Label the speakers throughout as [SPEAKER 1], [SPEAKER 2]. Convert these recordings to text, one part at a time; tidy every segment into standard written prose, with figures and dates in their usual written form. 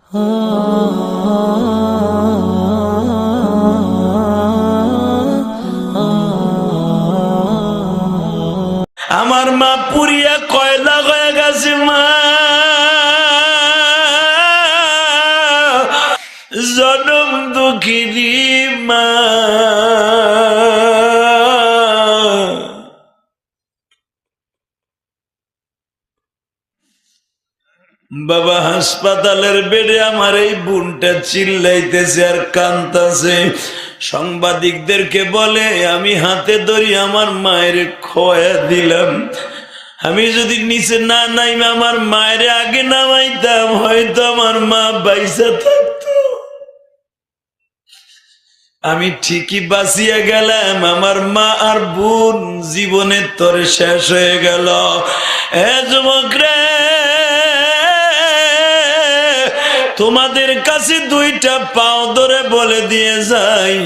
[SPEAKER 1] আমার মা পুরিয়া কয়লা হয়ে গেছে মা, জনম দুঃখিনী মা। বাবা হাসপাতালের বেডে আমার এই বোনটা চিল্লাইতেছে আর কাঁদতেছে। সাংবাদিকদেরকে বলে আমি হাতে ধরি আমার মায়ের খোয়া দিলাম, আমি যদি নিচে না নাইমে আমার মায়ের আগে নামাইতাম হয়তো আমার মা বাইসা থাকতো। আমি ঠিকই বাঁচিয়া গেলাম, আমার মা আর বোন জীবনের তরে শেষ হয়ে গেল। এ যুবক রে, তোমাদের কাছে দুইটা পাও ধরে বলে দিয়ে যাই,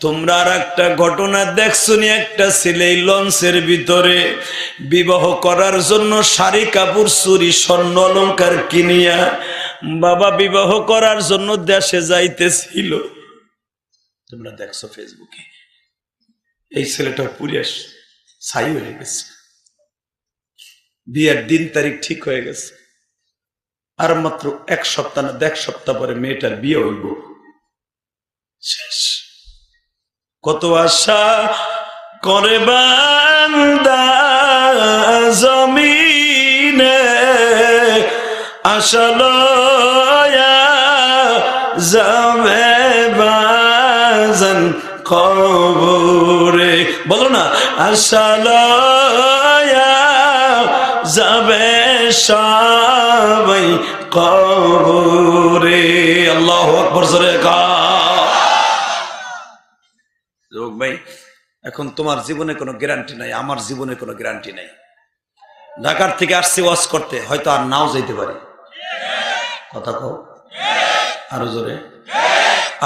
[SPEAKER 1] তোমরা আর একটা ঘটনা দেখছো নি? একটা ছেলে লঞ্চের ভিতরে বিবাহ করার জন্য শাড়ি কাপড় চুরি স্বর্ণ অলংকার কিনিয়া বাবা বিবাহ করার জন্য দেশে যাইতেছিল। তোমরা দেখছো ফেসবুকে, এই ছেলেটা পুলিশ ছাই হয়ে গেছে, বিয়ের দিন তারিখ ঠিক হয়ে গেছে, আর মাত্র এক সপ্তাহ না 1 সপ্তাহ পরে মেয়েটার বিয়ে হইব। শেষ। কত আশা করে বান্দা জমিনে, আশা লয়া যাবে বাজান কবরে। বলো না, আশা লয়া যাবে সবাই কবরে। আল্লাহু আকবার জোরে কাও ভাই। এখন তোমার জীবনে কোনো গ্যারান্টি নাই, আমার জীবনে কোনো গ্যারান্টি নাই। ঢাকার থেকে আসছি ওয়াজ করতে, হয়তো আর নাও যাইতে পারি। কথা কও আরো জোরে,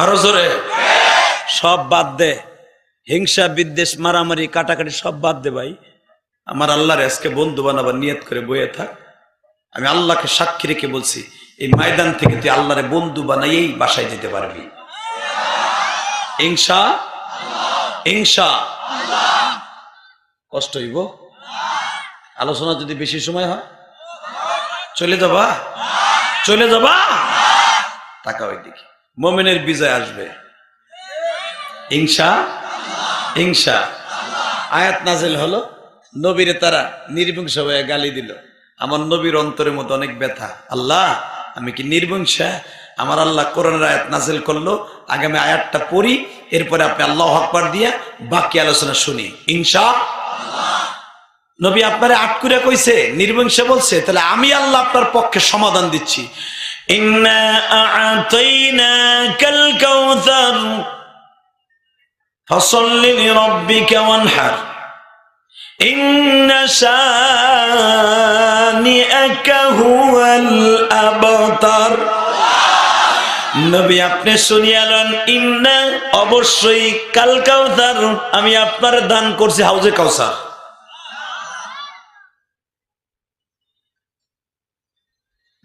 [SPEAKER 1] আরো জোরে। সব বাদ দে, হিংসা বিদ্বেষ মারামারি কাটাকাটি সব বাদ দে ভাই। আমার আল্লাহর আজকে বন্ধু বানাবার নিয়ত করে বইয়ে থাক। আমি আল্লাহকে সাক্ষী রেখে বলছি, এই ময়দান থেকে তুই আল্লাহরে বন্ধু বানাইয়েই বাসায় যেতে পারবি। হিংসা হিংসা কষ্ট হইব। আলোচনা যদি বেশি সময় হয় চলে যাবা, চলে যাবা। টাকা ওই দিকে মুমিনের বিজয় আসবে। হিংসা হিংসা আয়াত নাজিল হলো, নবীরে তারা নির্বংশ হয়ে গালি দিল। আমার নবীর অন্তরের মধ্যে অনেক ব্যথা। আল্লাহ আমি কি নির্বংশা? আমার আল্লাহ কোরআনের আয়াত নাজিল করলো, আগে আমি আয়াতটা পড়ি, এরপরে আপনি আল্লাহু আকবার দিয়া বাকি আলোচনা শুনি ইনশাআল্লাহ। নবী আপনারে আটকুরে কইছে, নির্বংশ বলছে, তাহলে আমি আল্লাহ আপনার পক্ষে সমাধান দিচ্ছি। ইন্না আ'তাইনাকাল কাউসার ফাসাল্লি লিরাব্বিকা ওয়ানহার ইন্না শানিআকা হুয়াল আবতার। নবী আপনি শুনিয়ালেন, ইন্না অবশ্যই কাল কাউসার আমি আপনার দান করছি হাউজে কাউসার।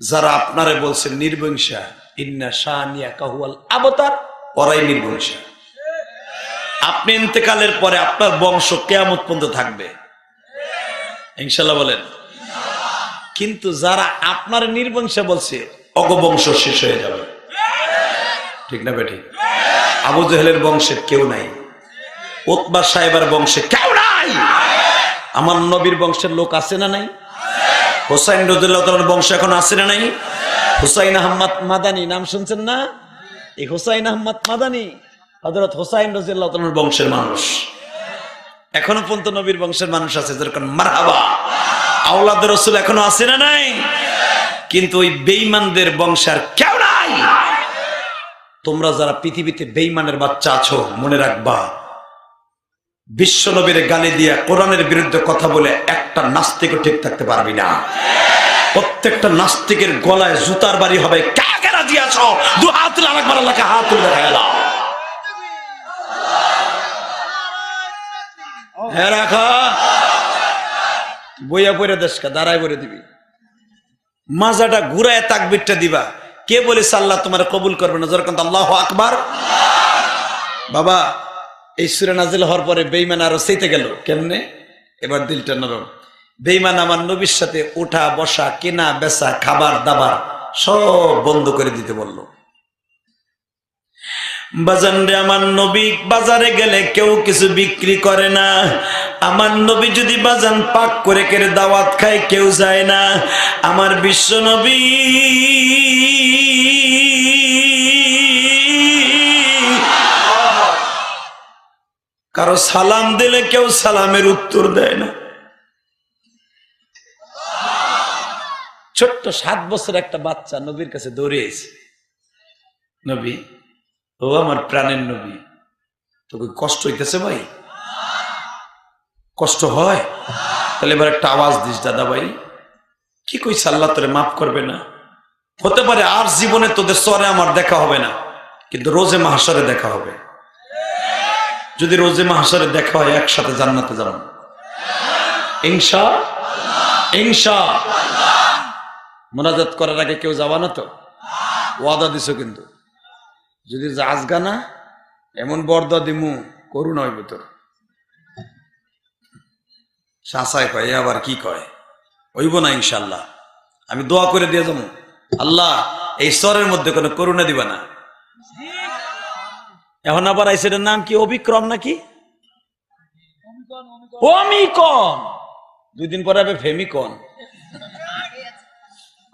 [SPEAKER 1] যারা আপনারে বলছেন নির্বংশা, ইন্না শানিআকা হুয়াল আবতার, ওরাই নির্বংশা। আপনি ইন্তেকালের পরে আপনার বংশ কিয়ামত পর্যন্ত থাকবে ইনশাআল্লাহ বলেন। কিন্তু যারা আপনার নির্বংশা বলছে, অগবংশ শেষ হয়ে যাবে। ঠিক না বেটি? আবু জেহেলের বংশের কেউ নাই, উতবা সাহেবের বংশে কেউ নাই। আমার নবীর বংশের লোক আছে না নাই? হুসাইন রাদিয়াল্লাহু তাআলার বংশ এখন আছে না নাই? হুসাইন আহমদ মাদানী নাম শুনছেন না? এই হুসাইন আহমদ মাদানী হযরত হুসাইন রাদিয়াল্লাহু তাআলার বংশের মানুষ। এখনো পর্যন্ত নবীর বংশের মানুষ আছে, যেরকম মারহাবা আওলাদ রাসূল এখনো আছে না নাই? কিন্তু ওই বেঈমানদের বংশের কেউ নাই। তোমরা যারা পৃথিবীতে বেঈমানের বাচ্চা আছো, মনে রাখবা, বিশ্ব নবীর গালি দিয়া কোরআনের বিরুদ্ধে কথা বলে একটা নাস্তিকও ঠিক থাকতে পারবি না। প্রত্যেকটা নাস্তিকের গলায় জুতার বাড়ি হবে। কাকে রাজি আছো? দু হাত তুলে আরেকবার আল্লাহকে হাত তুলে দেখা গেল। হ্যাঁ রাখা বইয়া পড়ে দেশকা দাঁড়ায় পড়ে দিবি, মাজাটা ঘুরায় তাকবীরটা দিবা, কে বলেছে আল্লাহ তোমার কবুল করবে না? যেরকম আল্লাহু আকবার। বাবা এই সূরা নাজিল হওয়ার পরে বেঈমান আরো চেতে গেল। কেমনে? এবার দিলটা নরম। বেঈমান আমার নবীর সাথে ওঠা বসা, কেনা বেচা, খাবার দাবার সব বন্ধ করে দিতে বলল। বাজান রে, আমার নবী বাজারে গেলে কেউ কিছু বিক্রি করে না। আমার নবী যদি বাজান পাক করে কেড়ে দাওয়াত খায়, কেউ যায় না। আমার বিশ্ব নবী কারো সালাম দিলে কেউ সালামের উত্তর দেয় না। ছোট্ট 7 বছর একটা বাচ্চা নবীর কাছে দৌড়ে এসে, নবী, ও আমার প্রাণের নবী, তোকে কষ্ট হইতেছে ভাই? কষ্ট হয়? তাহলে এবার একটা আওয়াজ দিস দাদা ভাই। কি কইছে? আল্লাহ তোরে মাফ করবে না? হতে পারে আর জীবনে তোদের সরে আমার দেখা হবে না, কিন্তু রোজে মাহশরে দেখা হবে। যদি রোজে মাহশরে দেখা হয়, একসাথে জান্নাতে যাব ইনশাআল্লাহ। ইনশাআল্লাহ। মোনাজাত করার আগে কেউ যাবা না তো? ওয়াদা দিছো কিন্তু। যদি আজগা না, এমন বরদা দিমু করুন হইব তোর। শাসায় কয়, আবার কি কয়? হইব না ইনশাল্লাহ। আমি দোয়া করে দিয়ে যাবো, আল্লাহ এই স্তরের মধ্যে কোনো করুণা দিবা না। এখন আবার আইসেটার নাম কি? অবিক্রম নাকি অমিকন? 2 দিন পরে হবে ফেমিকন।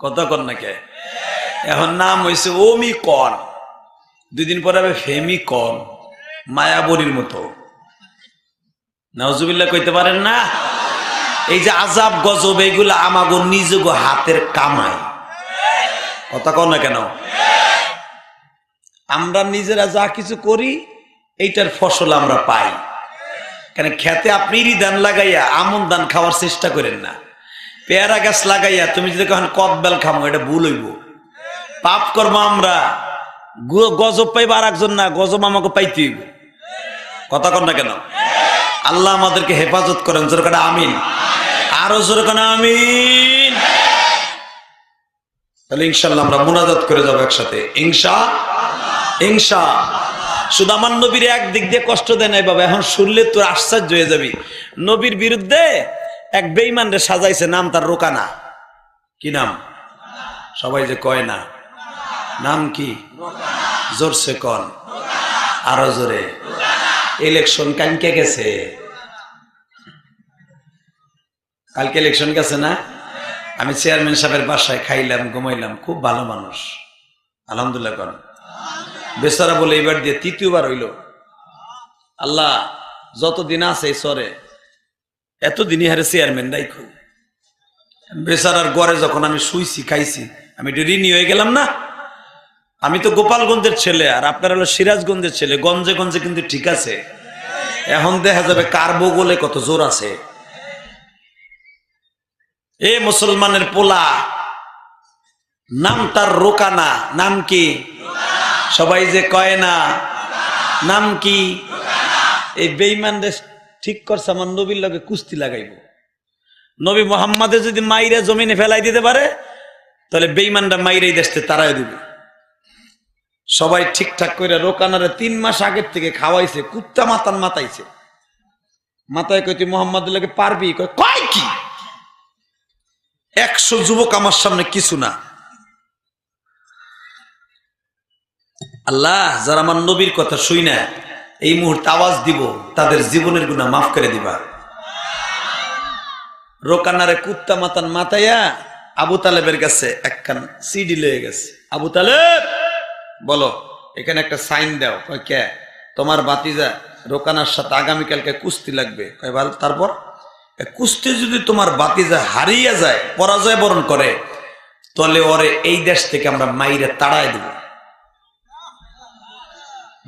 [SPEAKER 1] কথা কন না কে? এখন নাম হয়েছে অমিকন, 2 দিন পরে হবে ফেমিকন। মায়াবরীর মতো। নাউজুবিল্লাহ কইতে পারেন না? এই যে আজাব গজব, এইগুলা আমাগো নিজগো হাতের কামাই। কথা কন না কেন? আমরা নিজেরা যা কিছু করি, এইটার ফসল আমরা পাই। কেন? খেতে আপনি ধান লাগাইয়া আমন ধান খাওয়ার চেষ্টা করেন না। পেয়ারা গাছ লাগাইয়া তুমি যদি কখন কদবেল খামো, এটা ভুল হইব। পাপ কর্ম আমরা গজব পাইব আর একজন না, গজব আমাকে পাইতে হইব। কথা কন না কেন? আল্লাহ আমাদেরকে হেফাজত করেন। জোরে কাটা আমিন। আরো জোরে কানা আমিন। তাহলে ইনশাআল্লাহ আমরা মুনাজাত করে যাবো একসাথে। ইনশাআল্লাহ। শুধু আমার নবীর একদিক দিয়ে কষ্ট দেয় নাই বাবা, এখন শুনলে তোর আশ্চর্য হয়ে যাবি। নবীর বিরুদ্ধে এক বেঈমান রে সাজাইছে, নাম তার রোকানা। কি নাম? সবাই যে কয় না, নাম কি? জোরসে কন, আরো জোরে। ইলেকশন কালকে গেছে, কালকে ইলেকশন গেছে না? আমি চেয়ারম্যান সাহেবের বাসায় খাইলাম, ঘুমাইলাম। খুব ভালো মানুষ, আলহামদুলিল্লাহ কন। বেচারা বলে এবার দিয়ে 3য় বার হইল। আল্লাহ যতদিন আছে এই সরে, এতদিনই হারে চেয়ারম্যান রাইখো। বেচারার গড়ে যখন আমি শুইছি, খাইছি, আমি ঋণী হয়ে গেলাম না? আমি তো গোপালগঞ্জের ছেলে, আর আপনারা হলো সিরাজগঞ্জের ছেলে। গঞ্জে গঞ্জে কিন্তু ঠিক আছে। এখন দেখা যাবে কার বগলে কত জোর আছে। এ মুসলমানের পোলা, নাম তার রোকানা। নাম কি? সবাই যে কয় না, নাম কি? এই বেঈমান ঠিক করছে আমার নবীর লগে কুস্তি লাগাইব। নবী মুহাম্মাদের যদি মাইরা জমিনে ফেলাই দিতে পারে, তাহলে বেঈমানরা মাইরা এই দেশে তারাই দিবে। সবাই ঠিকঠাক করে রোকানারে 3 মাস আগের থেকে খাওয়াইছে, কুত্তা মাতান মাতাইছে। মাথায় কই তুই মুহাম্মাদের লগে পারবি? কয় কি 100 যুবক আমার সামনে কিছু না। আল্লাহ যারা আমার নবীর কথা শুই না এই মুহূর্তে আওয়াজ দিব, তাদের জীবনের গুনাহ মাফ করে দিবা। রোকানারে কুত্তা মাতান মাতাইয়া আবু তালেবের কাছে একখান সিডি লয়ে গেছে। আবু তালেব বলো, এখানে একটা সাইন দাও। কয় কে? তোমার ভাতিজা রোকানার সাথে আগামীকালকে কুস্তি লাগবে। কয় ভালো, তারপর? কুস্তি যদি তোমার ভাতিজা হারিয়ে যায়, পরাজয় বরণ করে, তাহলে ওরে এই দেশ থেকে আমরা মাইরে তাড়ায় দেব।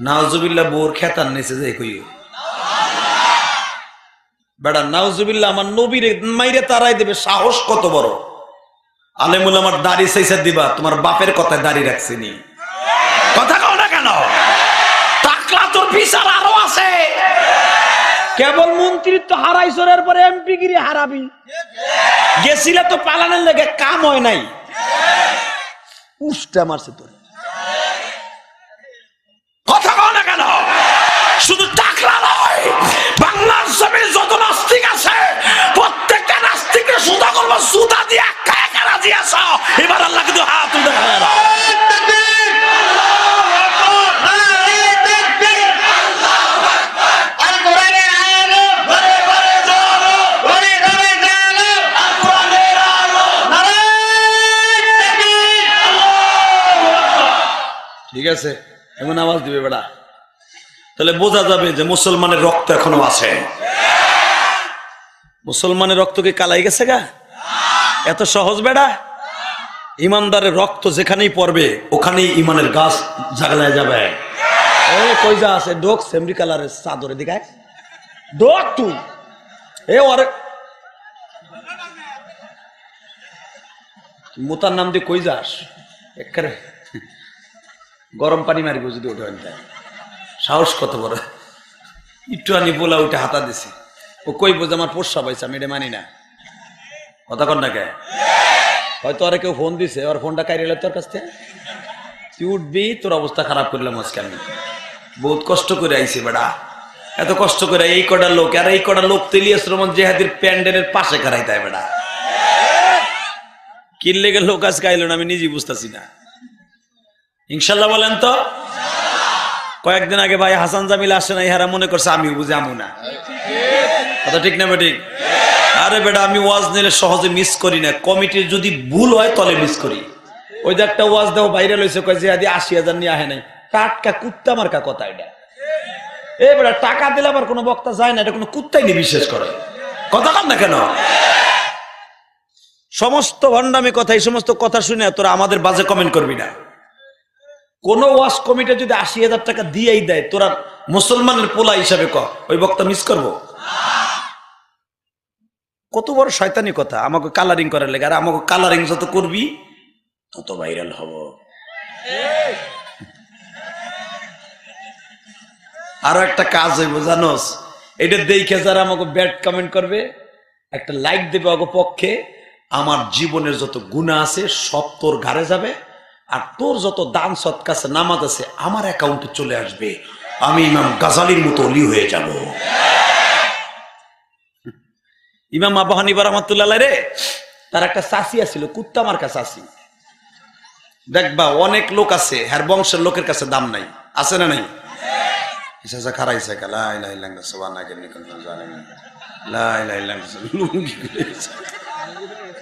[SPEAKER 1] নাউজুবিল্লাহ বোর খেতার নিচে যাই কইও বেড়া, নাউজুবিল্লাহ আমার নবীর মাইরে তাড়াই দেবে। সাহস কত বড়! আলেমুল আমার দাড়ি চাইছা দিবা, তোমার বাপের কথায় দাড়ি রাখছিনি। কথা কও না কেন? টাকলা তোর বিচার আরো আছে। কেবল মন্ত্রিত্ব হারাইছরের পরে এমপি গিরি হারাবি। গেছিলে তো পালানোর লেগে, কাম হয় নাই। উষ্টা মারছে তোর কথা কও না কেন? শুধু টাকলা নয়, বাংলার জমির যত নাস্তিক আছে প্রত্যেকটা নাস্তিককে সুদা করবো, সুদা দিয়ে একা রাজি আছো। এবার আল্লাহ কিন্তু হাত তুলতে পারে না। ঠিক আছে, এমন আওয়াজ দিবে বেড়া, তাহলে বোঝা যাবে যে মুসলমানের রক্ত এখনো আছে। মুসলমানের রক্ত কি কালাই গেছে গা? এত সহজ বেড়া? ইমানদারের রক্ত যেখানেই পড়বে ওখানেই ইমানের গাছ জাগলায় যাবে। কই যা আছে ডোক সেমরি কালারের চাদরে দিকায় ডোক তুই ওরে মোতার নাম দিয়ে কই যাস? একেবারে গরম পানি মারিব যদি ওঠে সাহস কত বড়। একটু আনি বলা উঠে হাতা দিছে, ও কই বোঝে আমার পোষা পাইছে, আমি এটা মানি না। কথা কর না কে? হয়তো আরে কেউ ফোন দিছে, ওর ফোনটা কাইরে তোর কাছ থেকে তুই উঠবি, তোর অবস্থা খারাপ করলাম আজকে। আমি বহুত কষ্ট করে আইছি বেড়া, এত কষ্ট করে এই কটা লোক, আর এই কটা লোক তেলিয়াস রহমান জেহাদির প্যান্ডেলের পাশে খারাইতে হয় বেড়া। কিনলে গেলে লোক আজকে আইল না, আমি নিজেই বুঝতেছি না। ইনশাল্লাহ বলেন তো। কয়েকদিন আগে ভাই হাসান জামিল আসে না, ইহারা মনে করছে আমিও বুঝে আমু না। কথা ঠিক না বেঠিক? আরে বেটা, আমি ওয়াজ নিলে সহজে মিস করি না, কমিটির যদি ভুল হয় তাহলে মিস করি। ওই যে একটা ওয়াজ দেও বাইরে লইছে, কয় যে আদি 80,000 নিয়ে আহে নাই, টাটকা কুত্তা মার্কা কথা এটা। বেটা টাকা দিলে আবার কোনো বক্তা যায় না, এটা কোনো কুত্তাই নি বিশ্বাস করে। কথা কন না কেন? সমস্ত ভণ্ডামি কথা, এই সমস্ত কথা শুনে তোরা আমাদের বাজে কমেন্ট করবি না। কোন ওয়াজ কমিটি যদি 80,000 টাকা দিয়েই দেয়, তোরা মুসলমানের পোলা হিসাবে ওই বক্তা মিস করবো? কত বড় শয়তানি কথা, আমাকে কালারিং করার লেগে। আর আমাকে কালারিং যত করবি তত ভাইরাল হব। আরো একটা কাজ হইব জানোস, এটা দেখে যারা আমাকে ব্যাড কমেন্ট করবে, একটা লাইক দেবে অগ পক্ষে, আমার জীবনের যত গুনাহ আছে সব তোর ঘাড়ে যাবে, আর তোর যত দান সৎকার আছে, নামাজ আছে, আমার অ্যাকাউন্টে চলে আসবে। আমি ইমাম গাজালির মতো অলি হয়ে যাব। ইমাম আবু হানিফা রাহমাতুল্লাহ রে, তার একটা চাচি আছিল, কুত্তা মার্কা চাচি। দেখবা অনেক লোক আছে, হ্যার বংশের লোকের কাছে দাম নাই, আছে না নাই? খারাইছে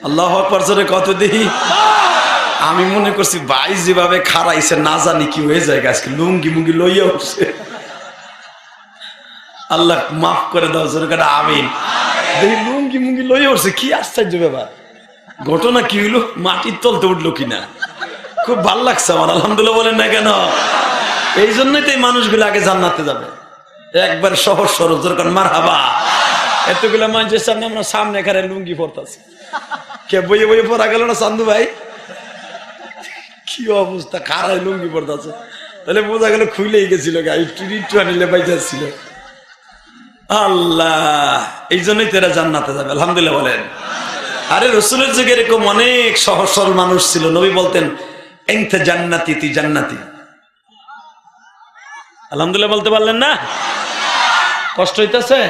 [SPEAKER 1] আল্লাহু আকবার জোরে কত দিই। আমি মনে করছি ভাই যেভাবে খারাইছে না জানি কি হয়ে যায়, আজকে লুঙ্গি মুঙ্গি লইয়া উঠছে। আল্লাহ মাফ করে দাও জোরে কাটা আমিন। লুঙ্গি মুঙ্গি লইয়া উঠছে, কি আশ্চর্য ব্যাপার। ঘটনা কি হইলো, মাটির তলতে উঠলো কিনা, খুব ভাল লাগছে আমার। আলহামদুলিল্লাহ বলেন না কেন? এই জন্যই তো এই মানুষগুলো আগে জান্নাতে যাবে, একবার সহজ সরল যেরকম মারহাবা। এতগুলা মানুষের সামনে আমরা সামনে এখানে লুঙ্গি পরতাছি, কে বইয়ে বইয়ে পড়া গেল না চান্দু ভাই? কি অবস্থা, খারাই লুঙ্গি পড়তেছে, তাহলে বোঝা গেল খুলেই গেছিল, একটু আনিলে পাইছিল। আল্লাহ, এই জন্যই তেরা জান্নাতে যাবে। আলহামদুলিল্লাহ বলেন। আরে রসুলের যুগে এরকম অনেক সহজ সরল মানুষ ছিল, নবী বলতেন এনতে জান্নাতি তুই জান্নাতি। আলহামদুলিল্লাহ বলতে পারলেন না? কষ্ট হইতেছে?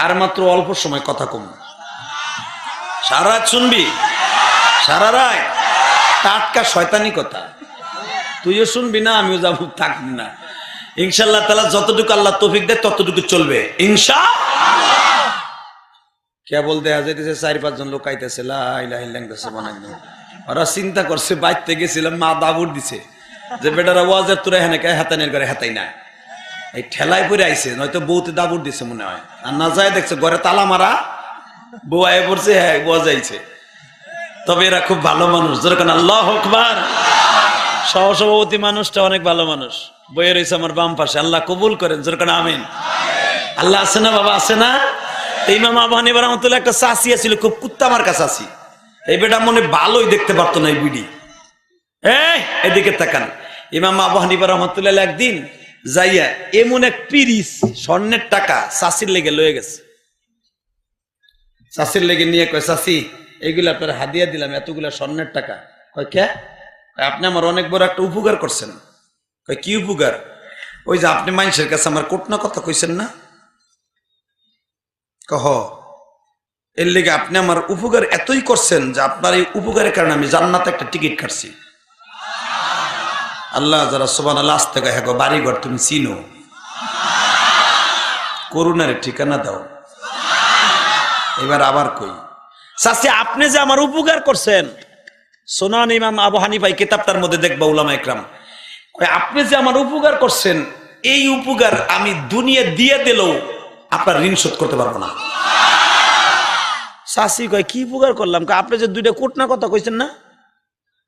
[SPEAKER 1] আর মাত্র অল্প সময়, কথা কম। সারা রাত শুনবি, সারা রাত টাটকা শয়তানি কথা। তুইও শুনবি না, আমিও যাবো, থাকবি না। ইনশাআল্লাহ তাআলা যতটুকু আল্লাহ তৌফিক দেয় ততটুকু চলবে ইনশাআল্লাহ। কেবল দেখা যাইতেছে 4-5 জন লোক আইতেছে, লা ইলাহা ইল্লাল্লাহ। ওরা চিন্তা করছে, বাইতে গেছিলাম, মা দাবুর দিছে যে বেটারা ওয়াজের তোরা এখানে হাতানের করে হাতাই না, এই ঠেলায় পরে আইছে, নয়তো বউতে দাবুর দিছে মনে হয়। আর না যায় দেখছে ঘরে তালা মারা, বউ আয়ে পড়ছে, হ্যাঁ বোঝাইছে। তবে এরা খুব ভালো মানুষ, যেরকম আল্লাহু আকবার। সহসভাপতি মানুষটা অনেক ভালো মানুষ, বইয়ের রয়েছে আমার বাম পাশে, আল্লাহ কবুল করেন, যেরকম আমিন। আল্লাহ আছে না বাবা, আছে না? ইমাম আবু হানিফা রাহমাতুল্লাহ একটা চাচি ছিল, খুব কুত্তা মার্কা চাচি। এই বেটা মনে ভালোই দেখতে পারতো না এই বিডি। এদিকে তাকান। ইমাম আবু হানিফা রাহমাতুল্লাহ একদিন যাইয়া এমন এক পিরিস স্বর্ণের টাকা চাচির লেগে লয়ে গেছে। চাচির লেগে নিয়ে কয়, চাচি এইগুলা আপনার হাদিয়া দিলাম, এতগুলা স্বর্ণের টাকা। কয় কে? আপনি আমার অনেক বড় একটা উপকার করছেন। কি উপকার? ওই যে আপনি মানুষের কাছে আমার কোটনা কথা কইছেন না, কহ এর লেগে আপনি আমার উপকার এতই করছেন যে আপনার এই উপকারের কারণে আমি জান্নাতে একটা টিকিট কাটছি। আল্লাহ যারা সুবহানাল্লাহ আসতে গায়ে হ্যাঁ বাড়িঘর তুমি চিনো, করুণারে ঠিকানা দাও। এবার আবার কই চাচি, আপনি যে আমার উপকার করছেন, সুনান ইমাম আবু হানিফা কিতাবটার মধ্যে দেখবা উলামা ইকরাম, আপনি যে আমার উপকার করছেন, এই উপকার আমি দুনিয়া দিয়ে দিলেও আপনার ঋণ শোধ করতে পারবো না। চাচি কয় কি উপকার করলাম? আপনি যে দুইটা কোটনা কথা কইছেন না,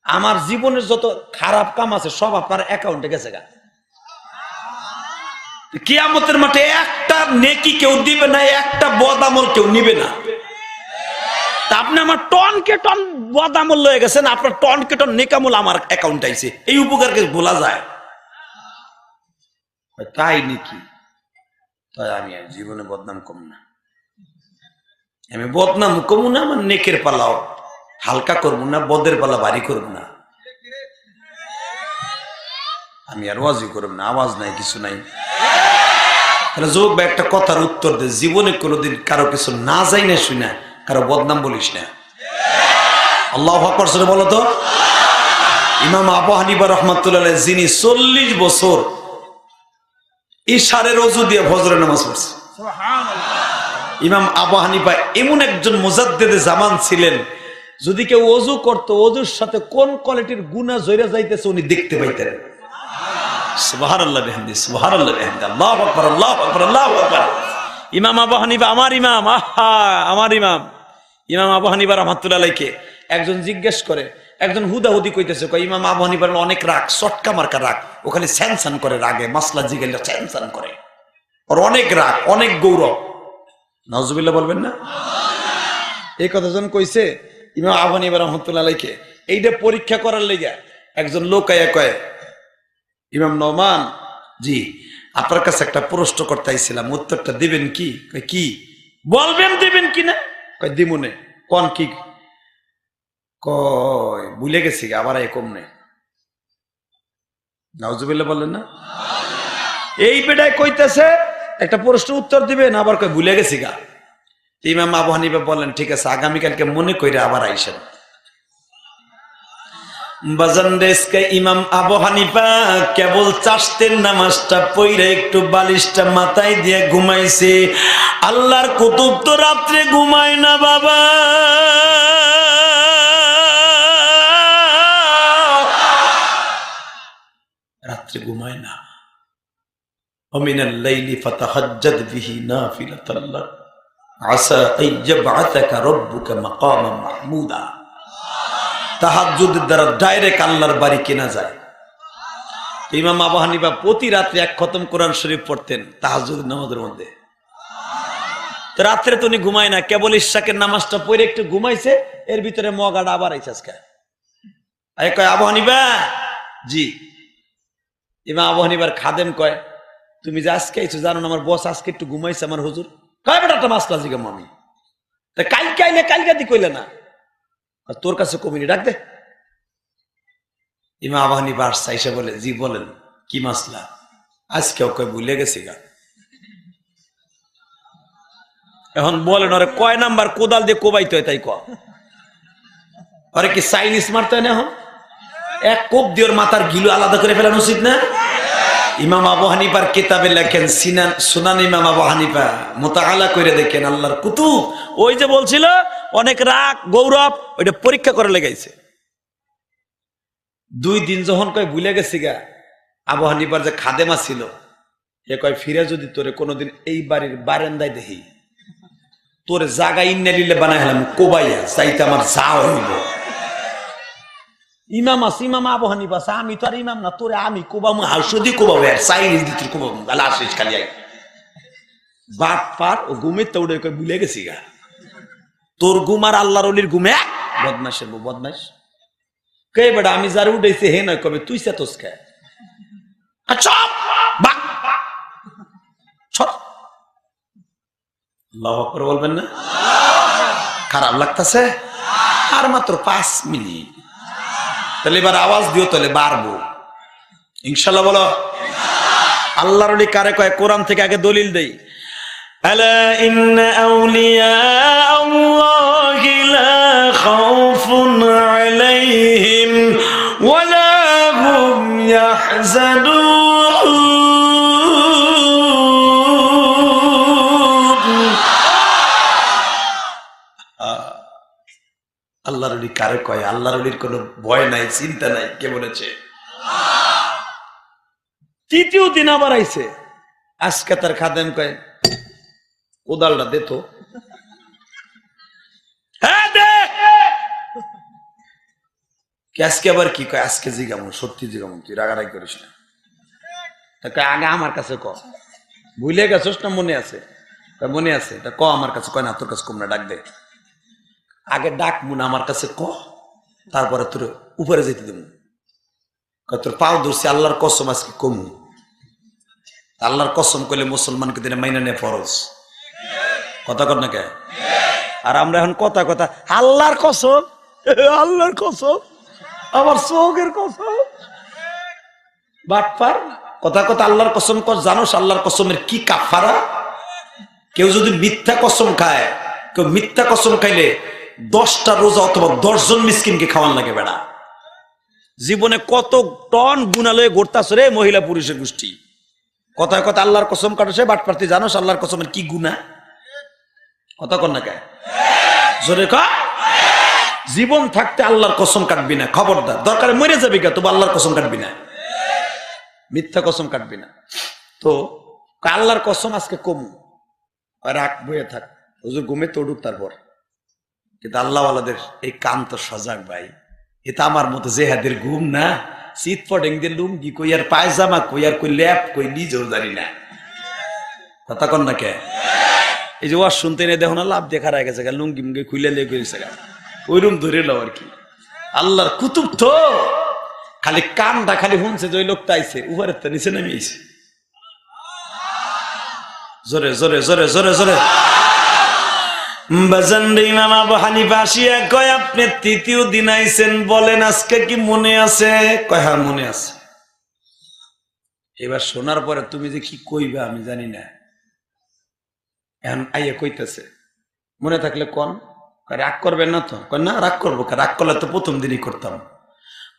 [SPEAKER 1] আমার জীবনের যত খারাপ কাম আছে সব আপনার অ্যাকাউন্টে গেছে গা। কিয়ামতের মাঠে একটা নেকি কেউ দিবে না, একটা বদামল কেউ নিবে না। আপনি আমার টনকে টন বদামল লয়ে গেছেন, আপনার টনকে টন নেকামল আমার অ্যাকাউন্টে আইছে, এই উপকারকে ভোলা যায়? তাই নাকি? তাই আমি জীবনে বদনাম কম না, আমি বদনাম কমু না, আমার নেকের পালাও হালকা করবো না, বদের পালা ভারী করবো না। আমি আর ওয়াজই করবো না, আওয়াজ নাই কিছু নাই। তাহলে যোগ বা একটা কথার উত্তর দে, জীবনে কোনোদিন কারো কিছু না যাই না শুই না, কারো বদনাম বলিস না। আল্লাহু আকবার বলে বলো তো। ইমাম আবু হানিফা রাহমাতুল্লাহ যিনি 40 বছর ইশারের ওযু দিয়ে ফজরের নামাজ পড়ছে, ইমাম আবু হানিফা এমন একজন মুজাদ্দিদে জামান ছিলেন, যদি কেউ ওযু করত, ওযুর সাথে কোন কোয়ালিটির গুনাহ জড়িয়ে যাইতেছে উনি দেখতে পাইতেন। সুবহানাল্লাহ বিহামদি, সুবহানাল্লাহ বিহামদি, আল্লাহু আকবার, আল্লাহু আকবার, আল্লাহু আকবার। ইমাম আবু হানিফা আমার ইমাম, আহা আমার ইমাম। ইমাম আবু হানিফা রাহমাতুল্লাহ আলাইহি একজন জিজ্ঞেস করে, একজন হুদাহুদি কইতেছে, কই ইমাম আবু হানিফার অনেক রাগ, সটকা মার্কা রাগ, ওখানে স্যানসান করে রাগে, মাসলা জিগাইলে স্যানসান করে, ওর অনেক রাগ, অনেক গৌরব। নাউজুবিল্লাহ বলবেন না? এই কথা যখন কইছে ইমাম আবু হানিফা রাহমাতুল্লাহ আলাইহি, এইটা পরীক্ষা করার লেগে একজন লোক আইয়া কয়, ইমাম নোমান জি, আপনার কাছে একটা প্রশ্ন করতে আইছিলাম, উত্তরটা দিবেন কি? কয় কি বলবেন, দিবেন কি না? কয় দিমুনে। কোন কি? কয় ভুলে গেছি আবার এই কম নেই। নাউজুবিল্লাহ বললেন না? এই বেটায় কইতেছে একটা প্রশ্ন উত্তর দিবেন, আবার কয় ভুলে গেছি গা। ইমাম আবু হানিফা বললেন, ঠিক আছে আগামীকালকে মনে কইরা আবার আইসেন। বাজানদেশকে ইমাম আবু হানিফা কেবল চাষতের নামাজটা পইরা একটু বালিশটা মাথায় দিয়ে ঘুমাইছে। আল্লাহর কুতুব তো রাত্রে ঘুমায় না বাবা, রাত্রে ঘুমায় না। ওমিনাল লাইলি ফাতাহাজ্জাদ বিহি নাফিলাতান লাক আসা আইয়াবআতাকা রাব্বুকা মাকামান মাহমুদা। তাহাজ্জুদের দ্বারা ডাইরেক্ট আল্লাহর বাড়ি কেনা যায়। ইমাম আবু হানিফা প্রতি রাত্রে এক খতম কোরআন শরীফ পড়তেন তাহাজ্জুদের নামাজের মধ্যে। তো রাত্রে তো উনি ঘুমায় না, কেবল ইশাকের নামাজটা পড়ে একটু ঘুমাইছে, এর ভিতরে মগাটা আবার আইছে আজকে। কয় আবু হানিফা জি। ইমাম আবু হানিফার খাদেম কয়, তুমি যে আজকে আইছো জানো না আমার বস আজকে একটু ঘুমাইছে আমার হুজুর। কয় বেটা একটা মাসলা জিগাম আমি, তা কালকে আইলে কালকে দি কইলে না, তোর কাছে কমিনি ডাক দে। ইমাম আবু হানিফা আসছে বলে, জি বলেন কি মাসলা? আজকেও কয় ভুলে গেছি গা। এখন বলেন ওরে কয় নাম্বার কোদাল দিয়ে কোবাইতে হয় তাই ক? ওরে কি চাইনিজ মারতে হয় না? এখন এক কোপ দিয়ে ওর মাথার গিলু আলাদা করে ফেলানো উচিত না? ইমাম আবু হানিফার কিতাবে লেখেন, সুনান ইমাম আবু হানিফা মুতাআলা করে দেখেন আল্লাহর কুতুব, ওই যে বলছিল অনেক রাগ গৌরব, ওইটা পরীক্ষা করে লেগাইছে। 2 দিন যখন কয় ভুলে গেছি গা, আবু হানিফার যে খাদেমা ছিল এ কয়, ফিরে যদি তোরে কোনোদিন এই বাড়ির বারান্দায় দেখি, তোরে জাগা ইন্নালিল্লাহ বানাই হলাম কোবাইয়া চাইতে আমার যা হইল। ইমাম আছে, ইমাম আবু হানিফা আছে, আমি তো আর ইমাম না, তোরে আমি কোবাম হাউসদি কোবাবো আর চাইনিজ দিতে কোবাবো গালা আসিস খালি আই বাট পার ও ঘুমের তো উড়ে কয় ভুলে গেছি গা। তোর ঘুম আর আল্লাহর ওলির ঘুমে বদমাইশের বদমাইশ। কে বেটা আমি যার উঠেছি হে নয় কবে তুই সেতস কে? আল্লাহু আকবার বলবেন না? খারাপ লাগতেছে? আর মাত্র 5 মিনিট, তাহলে এবার আওয়াজ দিও, তাহলে বাড়বো ইনশাল্লাহ। বলো আল্লাহর ওলি কারে কয়? কোরআন থেকে আগে দলিল দেই। আলা ইন্না আউলিয়া আল্লাহি লা খাউফুন আলাইহিম ওয়ালা হুম ইয়াহজানুন। আল্লাহর ওলি কারে কয়? আল্লাহর ওলির কোনো ভয় নাই, চিন্তা নাই। কে বলেছে? তৃতীয় দিন আবার আইছে, আজকে তার খাদেম কয় কোদালটা দে তো। হ্যাঁ দে। আজকে আবার কি কয়? আজকে জিগামু, সত্যি জিগামু, তুই রাগারাগি করিস না। আগে আমার কাছে ক, ভুলে গেছোস না মনে আছে? মনে আছে, ক আমার কাছে। কয় না, তোর কাছে কম না, ডাক দে। আগে ডাক মুন আমার কাছে ক, তারপরে তোর উপরে যেতে দেব। তোর পাও ধরছি, আল্লাহর কসম আজকে কমু। আল্লাহর কসম কইলে মুসলমানকে দিনে মাইনা নেয় ফরজ। কথা কর না কে? আর আমরা এখন কথা কথা আল্লাহর কসম, আল্লাহর কসম, আমার চোখের কসম। বাটপার কথা কথা আল্লাহর কসম কর। জানোস আল্লাহর কসমের কি কাফারা? কেউ যদি মিথ্যা কসম খায়, কেউ মিথ্যা কসম খাইলে 10টা রোজা অথবা 10 জন মিসকিনকে খাওয়ান লাগে। বেড়া জীবনে কত টন গুনালয়ে ঘুরতাছ রে মহিলা পুরুষের গোষ্ঠী। কথায় কথা আল্লাহর কসম কাটছে বাটপার্তি। জানোস আল্লাহর কসমের কি গুনাহ? কথা কর না কে? জোরে ক। জীবন থাকতে আল্লাহর কসম কাটবি না, খবরদার। দরকারে মরে যাবি কে, তবু আল্লাহর কসম কাটবি না, মিথ্যা কসম কাটবি না। তো আল্লাহর কসম আজকে কমু, রাখ, বয়ে থাক, হুজুর ঘুমে তো উঠুক তারপর। কিন্তু আল্লাহওয়ালাদের এই কান তো সজাগ ভাই। এটা আমার মতো জেহাদের ঘুম না, শীত ফটেং দিয়ে লুঙ্গি কই, আর পায়জামা কই, আর কই ল্যাপ কই, নিজেও জানি না। কথা কন না কে? এই যে ওয়াজ শুনতে নেই, দেখো না লাভ দেখা রায় গেছে, লুঙ্গি মুঙ্গি খুলে লেগে গেছে, ওই রুম ধরে লো আর কি। আল্লাহর কুতুব তো খালি কানটা খালি শুনছে যে ওই লোকটা আইছে, উপরের তো নিচে নেমে আইছে। জোরে জোরে জোরে জোরে জোরে। ইমাম আবু হানিফা আসিয়া কয়, আপনি তৃতীয় দিন আইছেন, বলেন আজকে কি মনে আছে? কয় হ্যাঁ মনে আছে। এবার শোনার পরে তুমি যে কি কইবা আমি জানি না। এখন আইয়া কইতেছে, মনে থাকলে কোন? রাগ করবেন না তো? কয় না, রাগ করবো। রাগ করলে তো প্রথম দিনই করতাম।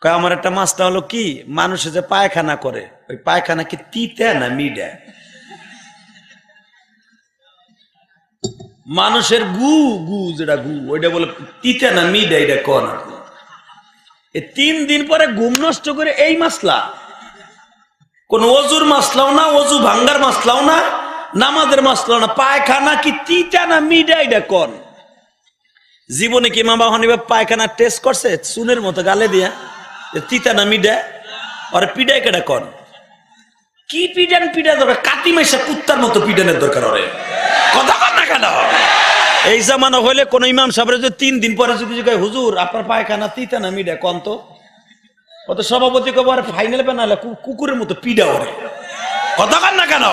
[SPEAKER 1] কয় আমার একটা মাসটা হলো কি, মানুষে যে পায়খানা করে, ওই পায়খানা কি তিতা না মিডা? মানুষের গু গু যেটা গু, ওইটা বলে তিতা না মিডা, এটা কোন? এই 3 দিন পরে ঘুম নষ্ট করে এই মাসলা, কোন অজুর মাসলাও না, অজু ভাঙ্গার মাসলাও না, নামাজের মাসলাও না, পায়খানা কি তিতা না মিডা, এটা কোন? জীবনে কি ইমাম আবু হানিফা পায়খানা টেস্ট করছে চুনের মতো গালে দিয়া? তিতা না মিডা? আর পিডাই কেডা কোন? কি পিডান পিডা দরকার? কাতি মাইসা কুত্তার মতো পিডানের দরকার। ওরে কথা কর না কেন? এই জামানো হইলে কোন ইমাম সাহেবের যদি 3 দিন পরে যদি কয় হুজুর আপনার পায়খানা তিতা না মিডা কোন, তো কত সভাপতি কব আর ফাইনাল বানালে কুকুরের মতো পিডা। ওরে কথা কর না কেন?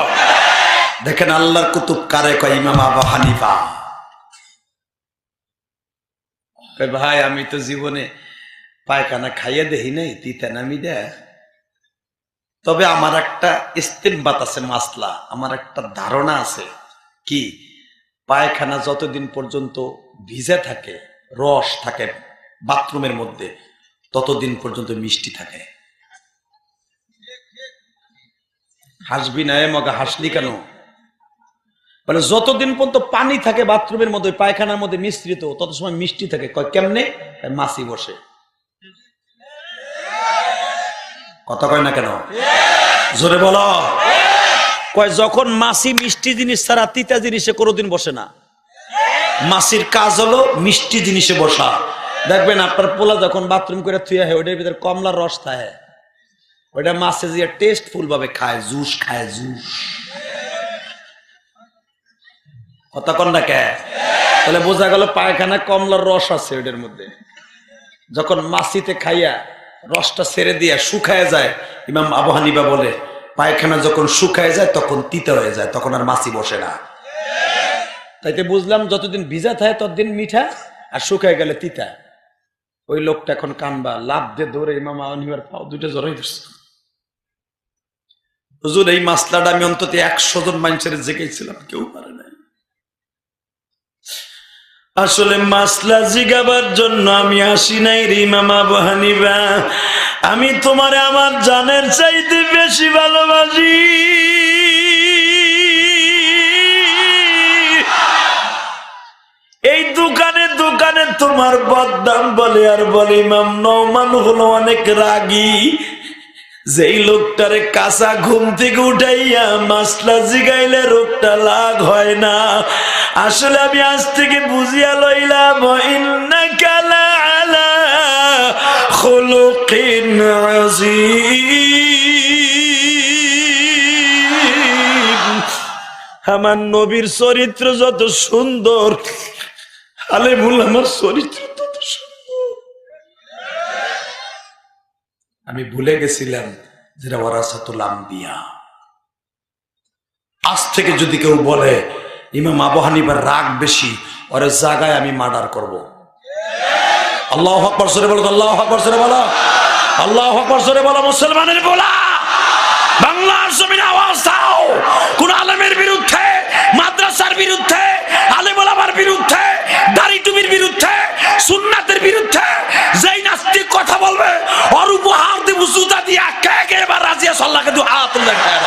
[SPEAKER 1] দেখেন আল্লাহর কুতুব কারে কয়? ইমাম আবু হানিফা। ভাই আমি তো জীবনে পায়খানা খাইয়ে দেখি নাই তিতা না মিডা। তবে আমার একটা ইস্তেমবাত আছে, মাসলা, আমার একটা ধারণা আছে। কি? পায়খানা যতদিন পর্যন্ত ভিজে থাকে, রস থাকে বাথরুমের মধ্যে, ততদিন পর্যন্ত মিষ্টি থাকে। হাসবি না মগা, হাসলি কেন? বলে যতদিন পর্যন্ত পানি থাকে বাথরুমের মধ্যে, পায়খানার মধ্যে মিশ্রিত, তত সময় মিষ্টি থাকে। কয় কেমনে? মাছি বসে। কথা কয় না কেন? জোরে বলো। কয় যখন মাছি মিষ্টি জিনিস ছাড়া তিতা জিনিসে কোনোদিন বসে না। মাছির কাজ হলো মিষ্টি জিনিসে বসা। দেখবেন আপনার পোলা যখন বাথরুম করে থুয়া হয়, ওইটার ভিতরে কমলার রস থাকে, ওইটা মাছে যে টেস্টফুল ভাবে খায়, জুস খায়, জুস। কথা কন না কে? তাহলে বোঝা গেল পায়খানা কমলার রস আছে ওইটার মধ্যে। যখন মাছিতে খাইয়া রসটা ছেড়ে দিয়া শুকায় যায়, ইমাম আবু হানিফা বলে পায়খানা যখন শুকায় যায় তখন তিতা হয়ে যায়, তখন আর মাছি বসে না। তাইতে বুঝলাম যতদিন ভিজা থাকে ততদিন মিঠা, আর শুকায় গেলে তিতা। ওই লোকটা এখন কানবা, লাভ দিয়ে দৌড়ে ইমাম আবু হানিফার পাও দুইটা জড়াই ধরছে। হুজুর এই মাসলাটা আমি অন্তত 100 জন মানুষের জেগেছিলাম, কেউ পারে নাই। আসলে মাসলা জিগাবার জন্য আমি আসি নাই রে ইমাম আবু হানিফা, আমি তোমারে আমার জানের চাইতে বেশি ভালোবাসি। এই দোকানে দোকানে তোমার বদনাম বলে আর বলে। ইমাম নওমান হলো অনেক রাগী, যেই লোকটারে কাঁচা ঘুম থেকে উঠাইয়া মাসলা জিগাইলে রোগটা লাগ হয় না। আসলে আমি আজ থেকে বুঝিয়া লইলাম, ইন্নাকা লাআলা খুলুকিন আযীম। আমার নবীর চরিত্র যত সুন্দর, আলেমুল আমার চরিত্র তত সুন্দর। আমি ভুলে গেছিলাম যেটা ওয়ারাসাতুল আম্বিয়া। আজ থেকে যদি কেউ বলে ইমাম আবু হানিফার রাগ বেশি, ওর জায়গায় আমি মার্ডার করব। আল্লাহু আকবার সরে বলো, আল্লাহু আকবার সরে বলো, আল্লাহু আকবার সরে বলো। মুসলমানের বলা বাংলার জমিনে আওয়াজ দাও, কোন আলেমের বিরুদ্ধে, মাদ্রাসার বিরুদ্ধে, আলেম ওলামার বিরুদ্ধে, দাড়ি টুপির বিরুদ্ধে, সুন্নাতের বিরুদ্ধে যেই নাস্তিক কথা বলবে ওর উপহার দেব জুতা দিয়া। কে কে এবার রাজি আছে? আল্লাহকে দু হাত তুলে দেখায়।